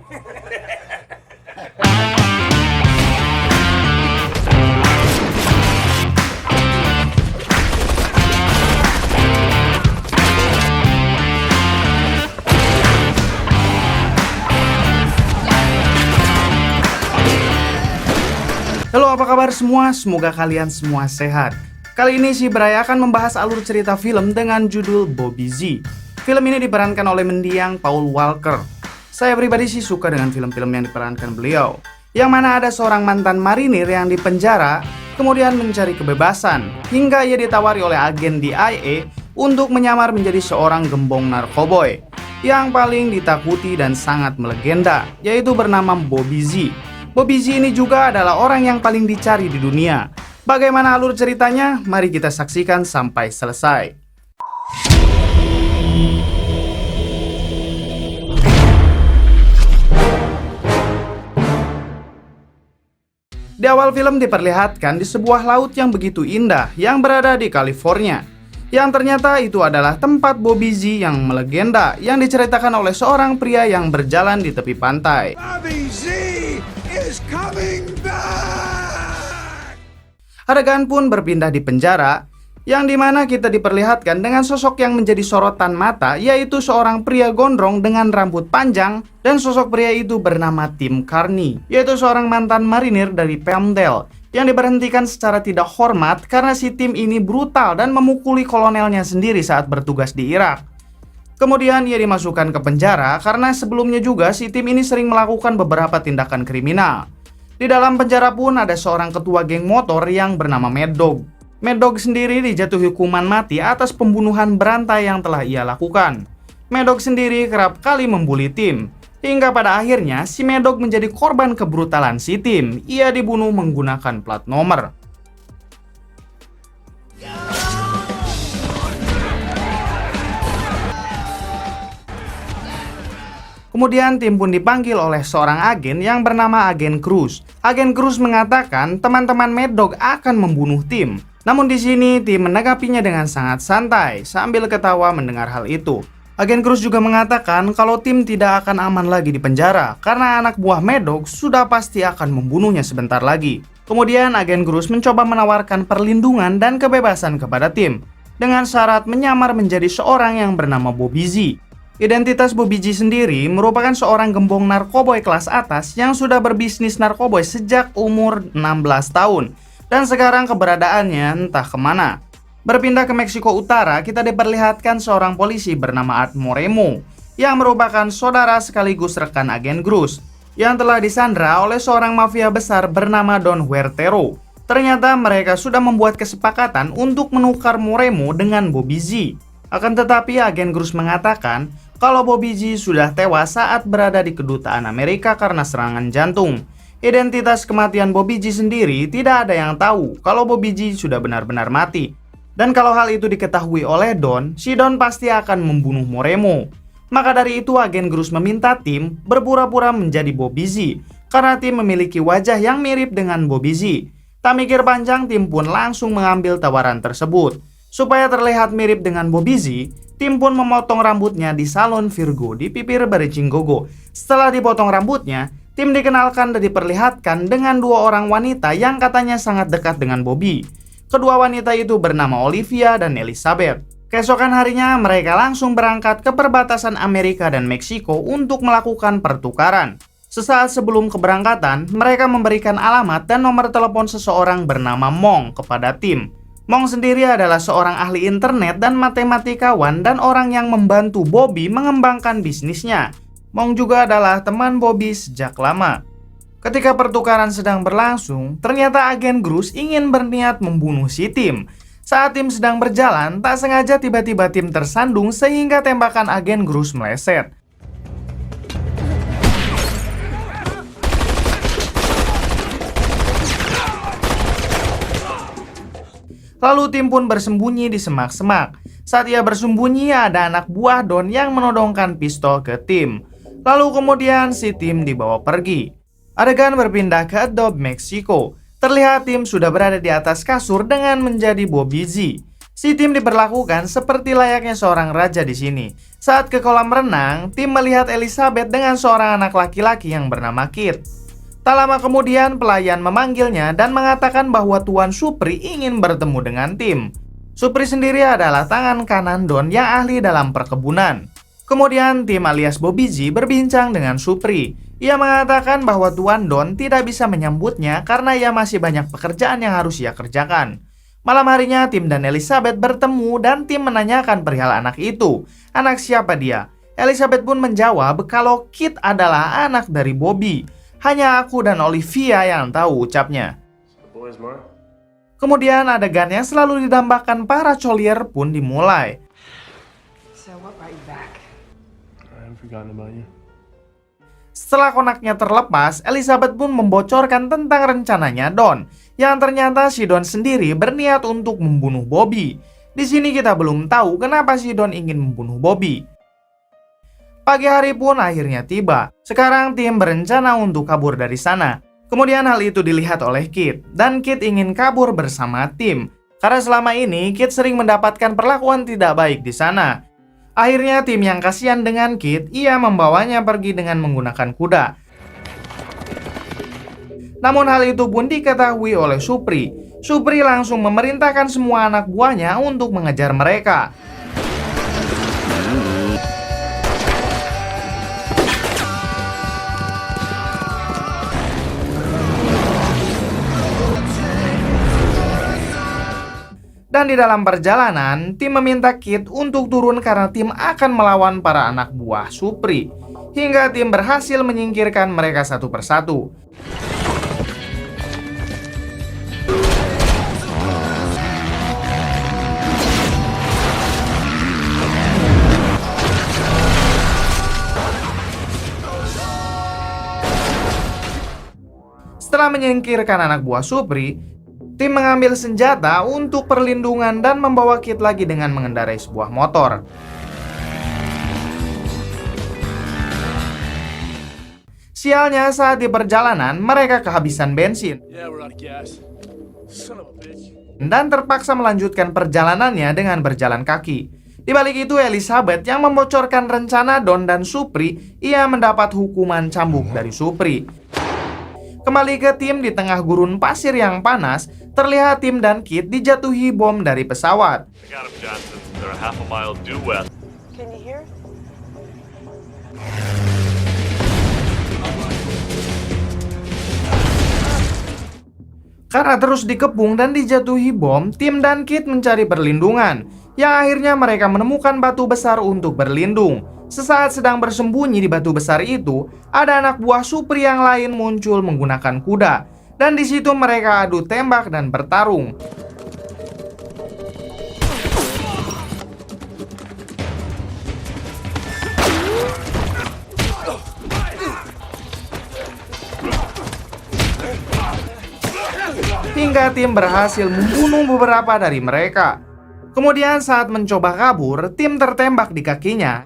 Halo, apa kabar semua? Semoga kalian semua sehat. Kali ini si Bray akan membahas alur cerita film dengan judul Bobby Z. Film ini diperankan oleh mendiang Paul Walker. Saya pribadi sih suka dengan film-film yang diperankan beliau, yang mana ada seorang mantan marinir yang dipenjara, kemudian mencari kebebasan, hingga ia ditawari oleh agen DIA untuk menyamar menjadi seorang gembong narkoboy yang paling ditakuti dan sangat melegenda, yaitu bernama Bobby Z. Bobby Z ini juga adalah orang yang paling dicari di dunia. Bagaimana alur ceritanya? Mari kita saksikan sampai selesai. Di awal film diperlihatkan di sebuah laut yang begitu indah yang berada di California, yang ternyata itu adalah tempat Bobby Z yang melegenda yang diceritakan oleh seorang pria yang berjalan di tepi pantai. Bobby Z is coming back. Adegan pun berpindah di penjara, yang dimana kita diperlihatkan dengan sosok yang menjadi sorotan mata, yaitu seorang pria gondrong dengan rambut panjang, dan sosok pria itu bernama Tim Carney, yaitu seorang mantan marinir dari Palmdale yang diberhentikan secara tidak hormat karena si Tim ini brutal dan memukuli kolonelnya sendiri saat bertugas di Irak. Kemudian ia dimasukkan ke penjara karena sebelumnya juga si Tim ini sering melakukan beberapa tindakan kriminal. Di dalam penjara pun ada seorang ketua geng motor yang bernama Mad Dog. Mad Dog sendiri dijatuhi hukuman mati atas pembunuhan berantai yang telah ia lakukan. Mad Dog sendiri kerap kali membuli Tim, hingga pada akhirnya si Mad Dog menjadi korban kebrutalan si Tim. Ia dibunuh menggunakan plat nomor. Kemudian Tim pun dipanggil oleh seorang agen yang bernama Agen Cruz. Agen Cruz mengatakan teman-teman Mad Dog akan membunuh Tim. Namun di sini Tim menanggapinya dengan sangat santai sambil ketawa mendengar hal itu. Agen Cruz juga mengatakan kalau Tim tidak akan aman lagi di penjara karena anak buah Mad Dog sudah pasti akan membunuhnya sebentar lagi. Kemudian Agen Cruz mencoba menawarkan perlindungan dan kebebasan kepada Tim dengan syarat menyamar menjadi seorang yang bernama Bobby Z. Identitas Bobby Z sendiri merupakan seorang gembong narkoboy kelas atas yang sudah berbisnis narkoboy sejak umur 16 tahun dan sekarang keberadaannya entah kemana. Berpindah ke Meksiko Utara, kita diperlihatkan seorang polisi bernama Art Moreno yang merupakan saudara sekaligus rekan Agen Cruz yang telah disandra oleh seorang mafia besar bernama Don Huertero. Ternyata mereka sudah membuat kesepakatan untuk menukar Moreno dengan Bobby Z. Akan tetapi Agen Cruz mengatakan kalau Bobby Z sudah tewas saat berada di kedutaan Amerika karena serangan jantung. Identitas kematian Bobby Z sendiri tidak ada yang tahu kalau Bobby Z sudah benar-benar mati. Dan kalau hal itu diketahui oleh Don, si Don pasti akan membunuh Moreno. Maka dari itu Agen Cruz meminta Tim berpura-pura menjadi Bobby Z karena Tim memiliki wajah yang mirip dengan Bobby Z. Tak mikir panjang, Tim pun langsung mengambil tawaran tersebut. Supaya terlihat mirip dengan Bobby Z, Tim pun memotong rambutnya di salon Virgo di Pipir Baricinggogo. Setelah dipotong rambutnya, Tim dikenalkan dan diperlihatkan dengan dua orang wanita yang katanya sangat dekat dengan Bobby. Kedua wanita itu bernama Olivia dan Elizabeth. Keesokan harinya mereka langsung berangkat ke perbatasan Amerika dan Meksiko untuk melakukan pertukaran. Sesaat sebelum keberangkatan, mereka memberikan alamat dan nomor telepon seseorang bernama Mong kepada Tim. Mong sendiri adalah seorang ahli internet dan matematikawan dan orang yang membantu Bobby mengembangkan bisnisnya. Mong juga adalah teman Bobby sejak lama. Ketika pertukaran sedang berlangsung, ternyata Agen Cruz ingin berniat membunuh si Tim. Saat Tim sedang berjalan, tak sengaja tiba-tiba Tim tersandung sehingga tembakan Agen Cruz meleset. Lalu Tim pun bersembunyi di semak-semak. Saat ia bersembunyi, ada anak buah Don yang menodongkan pistol ke Tim. Lalu kemudian si Tim dibawa pergi. Adegan berpindah ke Adobe, Meksiko. Terlihat Tim sudah berada di atas kasur dengan menjadi Bobby Z. Si Tim diperlakukan seperti layaknya seorang raja di sini. Saat ke kolam renang, Tim melihat Elizabeth dengan seorang anak laki-laki yang bernama Kit. Tak lama kemudian, pelayan memanggilnya dan mengatakan bahwa Tuan Supri ingin bertemu dengan Tim. Supri sendiri adalah tangan kanan Don yang ahli dalam perkebunan. Kemudian Tim alias Bobby Z berbincang dengan Supri. Ia mengatakan bahwa Tuan Don tidak bisa menyambutnya karena ia masih banyak pekerjaan yang harus ia kerjakan. Malam harinya Tim dan Elizabeth bertemu dan Tim menanyakan perihal anak itu. Anak siapa dia? Elizabeth pun menjawab kalau Kit adalah anak dari Bobby. Hanya aku dan Olivia yang tahu, ucapnya. Kemudian adegan yang selalu didambakan para Collier pun dimulai. Setelah konaknya terlepas, Elizabeth pun membocorkan tentang rencananya Don, yang ternyata si Don sendiri berniat untuk membunuh Bobby. Di sini kita belum tahu kenapa si Don ingin membunuh Bobby. Pagi hari pun akhirnya tiba. Sekarang Tim berencana untuk kabur dari sana. Kemudian hal itu dilihat oleh Kit, dan Kit ingin kabur bersama Tim. Karena selama ini Kit sering mendapatkan perlakuan tidak baik di sana. Akhirnya Tim yang kasihan dengan Kit, ia membawanya pergi dengan menggunakan kuda. Namun hal itu pun diketahui oleh Supri. Supri langsung memerintahkan semua anak buahnya untuk mengejar mereka. Dan di dalam perjalanan, Tim meminta Kit untuk turun karena Tim akan melawan para anak buah Supri. Hingga Tim berhasil menyingkirkan mereka satu persatu. Setelah menyingkirkan anak buah Supri, Tim mengambil senjata untuk perlindungan dan membawa Kit lagi dengan mengendarai sebuah motor. Sialnya saat di perjalanan mereka kehabisan bensin dan terpaksa melanjutkan perjalanannya dengan berjalan kaki. Di balik itu Elizabeth yang membocorkan rencana Don dan Supri, ia mendapat hukuman cambuk dari Supri. Kembali ke Tim di tengah gurun pasir yang panas, terlihat Tim dan Kit dijatuhi bom dari pesawat. Karena terus dikepung dan dijatuhi bom, Tim dan Kit mencari perlindungan, yang akhirnya mereka menemukan batu besar untuk berlindung. Sesaat sedang bersembunyi di batu besar itu, ada anak buah Supri yang lain muncul menggunakan kuda. Dan di situ mereka adu tembak dan bertarung. Hingga Tim berhasil membunuh beberapa dari mereka. Kemudian saat mencoba kabur, Tim tertembak di kakinya.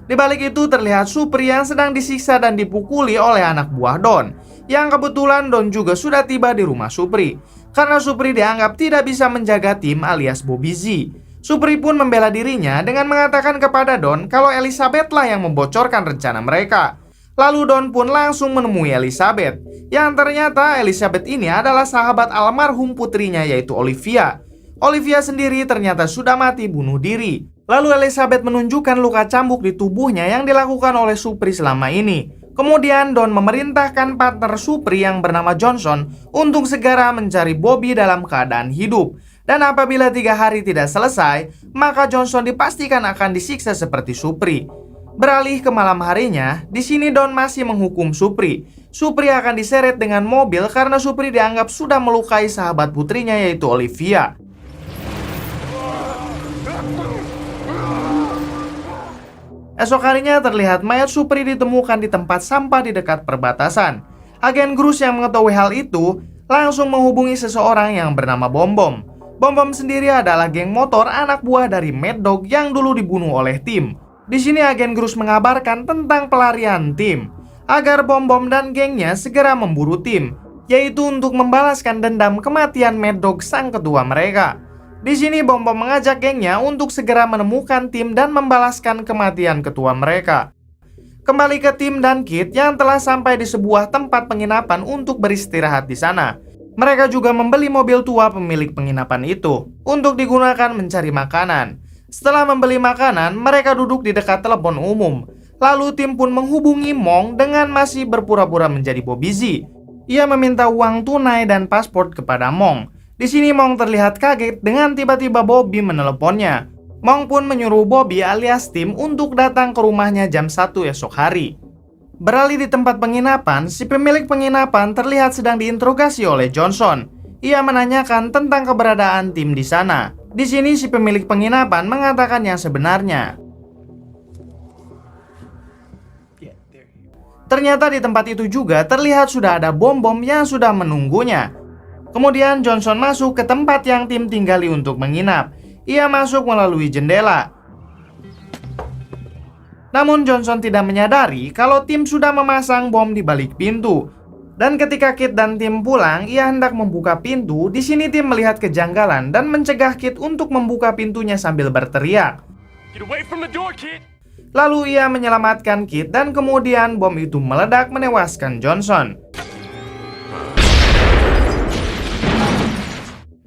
Di balik itu terlihat Supri yang sedang disiksa dan dipukuli oleh anak buah Don. Yang kebetulan Don juga sudah tiba di rumah Supri. Karena Supri dianggap tidak bisa menjaga Tim alias Bobby Z. Supri pun membela dirinya dengan mengatakan kepada Don kalau Elizabeth lah yang membocorkan rencana mereka. Lalu Don pun langsung menemui Elizabeth. Yang ternyata Elizabeth ini adalah sahabat almarhum putrinya yaitu Olivia. Olivia sendiri ternyata sudah mati bunuh diri. Lalu Elizabeth menunjukkan luka cambuk di tubuhnya yang dilakukan oleh Supri selama ini. Kemudian Don memerintahkan partner Supri yang bernama Johnson untuk segera mencari Bobby dalam keadaan hidup. Dan apabila 3 hari tidak selesai, maka Johnson dipastikan akan disiksa seperti Supri. Beralih ke malam harinya, di sini Don masih menghukum Supri. Supri akan diseret dengan mobil karena Supri dianggap sudah melukai sahabat putrinya yaitu Olivia. Esok harinya terlihat mayat Supri ditemukan di tempat sampah di dekat perbatasan. Agen Cruz yang mengetahui hal itu langsung menghubungi seseorang yang bernama Bom Bom. Bom Bom sendiri adalah geng motor anak buah dari Mad Dog yang dulu dibunuh oleh Tim. Di sini agen Cruz mengabarkan tentang pelarian Tim agar Bom Bom dan gengnya segera memburu Tim, yaitu untuk membalaskan dendam kematian Mad Dog sang ketua mereka. Di sini Bom Bom mengajak gengnya untuk segera menemukan Tim dan membalaskan kematian ketua mereka. Kembali ke Tim dan Kit yang telah sampai di sebuah tempat penginapan untuk beristirahat di sana. Mereka juga membeli mobil tua pemilik penginapan itu untuk digunakan mencari makanan. Setelah membeli makanan, mereka duduk di dekat telepon umum. Lalu Tim pun menghubungi Mong dengan masih berpura-pura menjadi Bobby Z. Ia meminta uang tunai dan paspor kepada Mong. Di sini Mong terlihat kaget dengan tiba-tiba Bobby meneleponnya. Mong pun menyuruh Bobby alias Tim untuk datang ke rumahnya jam 1 esok hari. Beralih di tempat penginapan, si pemilik penginapan terlihat sedang diinterogasi oleh Johnson. Ia menanyakan tentang keberadaan Tim di sana. Di sini si pemilik penginapan mengatakan yang sebenarnya. Ternyata di tempat itu juga terlihat sudah ada bom-bom yang sudah menunggunya. Kemudian Johnson masuk ke tempat yang Tim tinggali untuk menginap. Ia masuk melalui jendela. Namun Johnson tidak menyadari kalau Tim sudah memasang bom di balik pintu. Dan ketika Kit dan Tim pulang, ia hendak membuka pintu. Di sini Tim melihat kejanggalan dan mencegah Kit untuk membuka pintunya sambil berteriak. Get away from the door, kid! Lalu ia menyelamatkan Kit dan kemudian bom itu meledak menewaskan Johnson.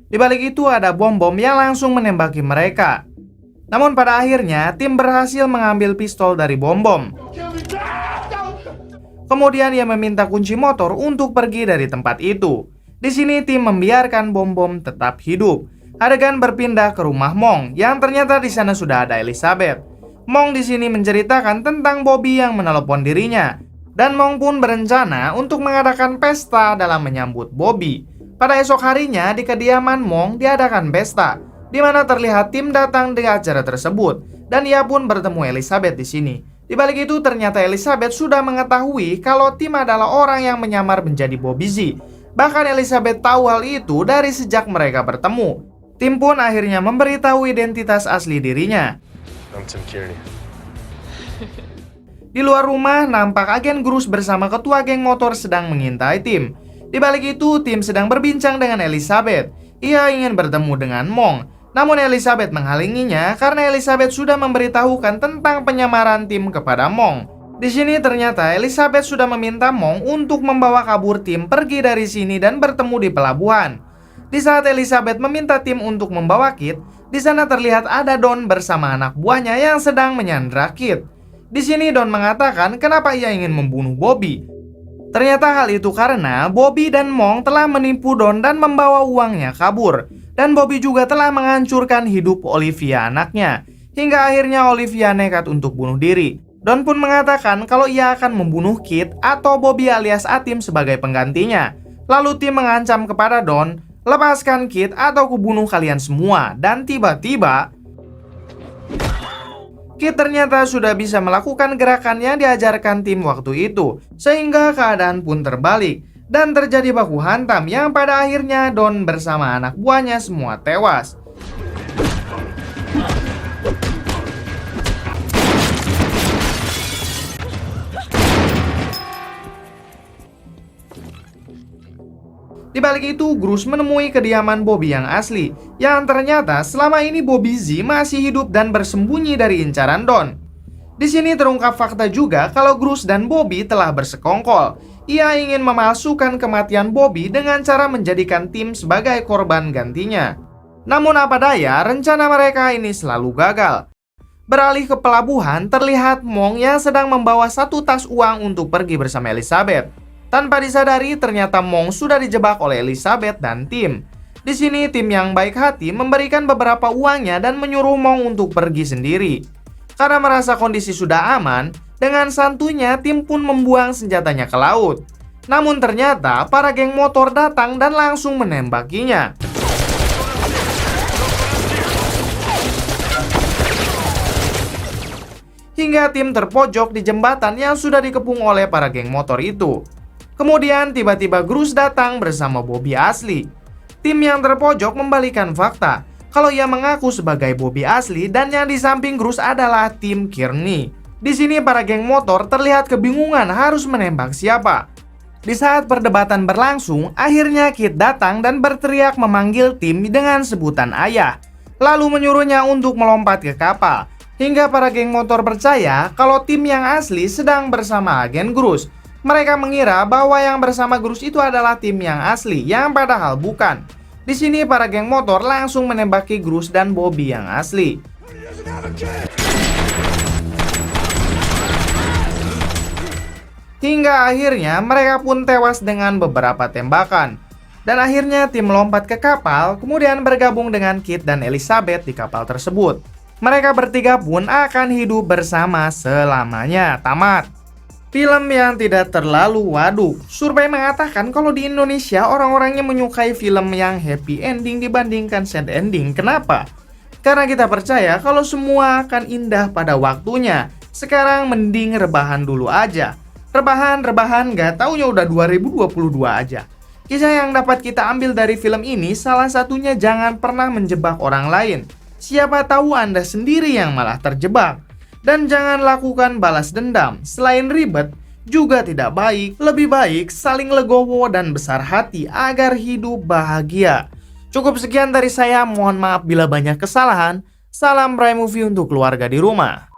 Di balik itu ada bom-bom yang langsung menembaki mereka. Namun pada akhirnya Tim berhasil mengambil pistol dari bom-bom. Kemudian ia meminta kunci motor untuk pergi dari tempat itu. Di sini Tim membiarkan bom-bom tetap hidup. Adegan berpindah ke rumah Mong yang ternyata di sana sudah ada Elizabeth. Mong di sini menceritakan tentang Bobby yang menelepon dirinya. Dan Mong pun berencana untuk mengadakan pesta dalam menyambut Bobby. Pada esok harinya di kediaman Mong diadakan pesta, di mana terlihat Tim datang di acara tersebut dan ia pun bertemu Elizabeth di sini. Di balik itu ternyata Elizabeth sudah mengetahui kalau Tim adalah orang yang menyamar menjadi Bobby Z. Bahkan Elizabeth tahu hal itu dari sejak mereka bertemu. Tim pun akhirnya memberitahu identitas asli dirinya. I'm Tim Kearney. Di luar rumah nampak agen Grus bersama ketua geng motor sedang mengintai Tim. Di balik itu, Tim sedang berbincang dengan Elizabeth. Ia ingin bertemu dengan Mong. Namun Elizabeth menghalanginya karena Elizabeth sudah memberitahukan tentang penyamaran Tim kepada Mong. Di sini ternyata Elizabeth sudah meminta Mong untuk membawa kabur Tim pergi dari sini dan bertemu di pelabuhan. Di saat Elizabeth meminta Tim untuk membawa Kit, di sana terlihat ada Don bersama anak buahnya yang sedang menyandra Kit. Di sini Don mengatakan kenapa ia ingin membunuh Bobby. Ternyata hal itu karena Bobby dan Mong telah menipu Don dan membawa uangnya kabur. Dan Bobby juga telah menghancurkan hidup Olivia anaknya. Hingga akhirnya Olivia nekat untuk bunuh diri. Don pun mengatakan kalau ia akan membunuh Kit atau Bobby alias Atim sebagai penggantinya. Lalu Tim mengancam kepada Don, lepaskan Kit atau kubunuh kalian semua. Dan tiba-tiba Kit ternyata sudah bisa melakukan gerakan yang diajarkan Tim waktu itu, sehingga keadaan pun terbalik dan terjadi baku hantam yang pada akhirnya Don bersama anak buahnya semua tewas. Di balik itu, Grus menemui kediaman Bobby yang asli, yang ternyata selama ini Bobby Z masih hidup dan bersembunyi dari incaran Don. Di sini terungkap fakta juga kalau Grus dan Bobby telah bersekongkol. Ia ingin memalsukan kematian Bobby dengan cara menjadikan Tim sebagai korban gantinya. Namun apa daya, rencana mereka ini selalu gagal. Beralih ke pelabuhan, terlihat Mong yang sedang membawa satu tas uang untuk pergi bersama Elizabeth. Tanpa disadari, ternyata Mong sudah dijebak oleh Elizabeth dan Tim. Di sini Tim yang baik hati memberikan beberapa uangnya dan menyuruh Mong untuk pergi sendiri. Karena merasa kondisi sudah aman, dengan santunya Tim pun membuang senjatanya ke laut. Namun ternyata para geng motor datang dan langsung menembakinya. Hingga Tim terpojok di jembatan yang sudah dikepung oleh para geng motor itu. Kemudian tiba-tiba Grus datang bersama Bobby asli. Tim yang terpojok membalikan fakta kalau ia mengaku sebagai Bobby asli dan yang di samping Grus adalah Tim Kearney. Di sini para geng motor terlihat kebingungan harus menembak siapa. Di saat perdebatan berlangsung, akhirnya Kit datang dan berteriak memanggil tim dengan sebutan ayah, lalu menyuruhnya untuk melompat ke kapal. Hingga para geng motor percaya kalau tim yang asli sedang bersama agen Grus. Mereka mengira bahwa yang bersama Grus itu adalah tim yang asli, yang padahal bukan. Di sini para geng motor langsung menembaki Grus dan Bobby yang asli. He doesn't have a kid! Hingga akhirnya mereka pun tewas dengan beberapa tembakan. Dan akhirnya tim melompat ke kapal, kemudian bergabung dengan Kit dan Elizabeth di kapal tersebut. Mereka bertiga pun akan hidup bersama selamanya. Tamat. Film yang tidak terlalu waduh. Survei mengatakan kalau di Indonesia orang-orangnya menyukai film yang happy ending dibandingkan sad ending. Kenapa? Karena kita percaya kalau semua akan indah pada waktunya. Sekarang mending rebahan dulu aja. Rebahan, gak taunya udah 2022 aja. Kisah yang dapat kita ambil dari film ini salah satunya jangan pernah menjebak orang lain. Siapa tahu Anda sendiri yang malah terjebak. Dan jangan lakukan balas dendam. Selain ribet, juga tidak baik. Lebih baik saling legowo dan besar hati agar hidup bahagia. Cukup sekian dari saya, mohon maaf bila banyak kesalahan. Salam Bray Movie untuk keluarga di rumah.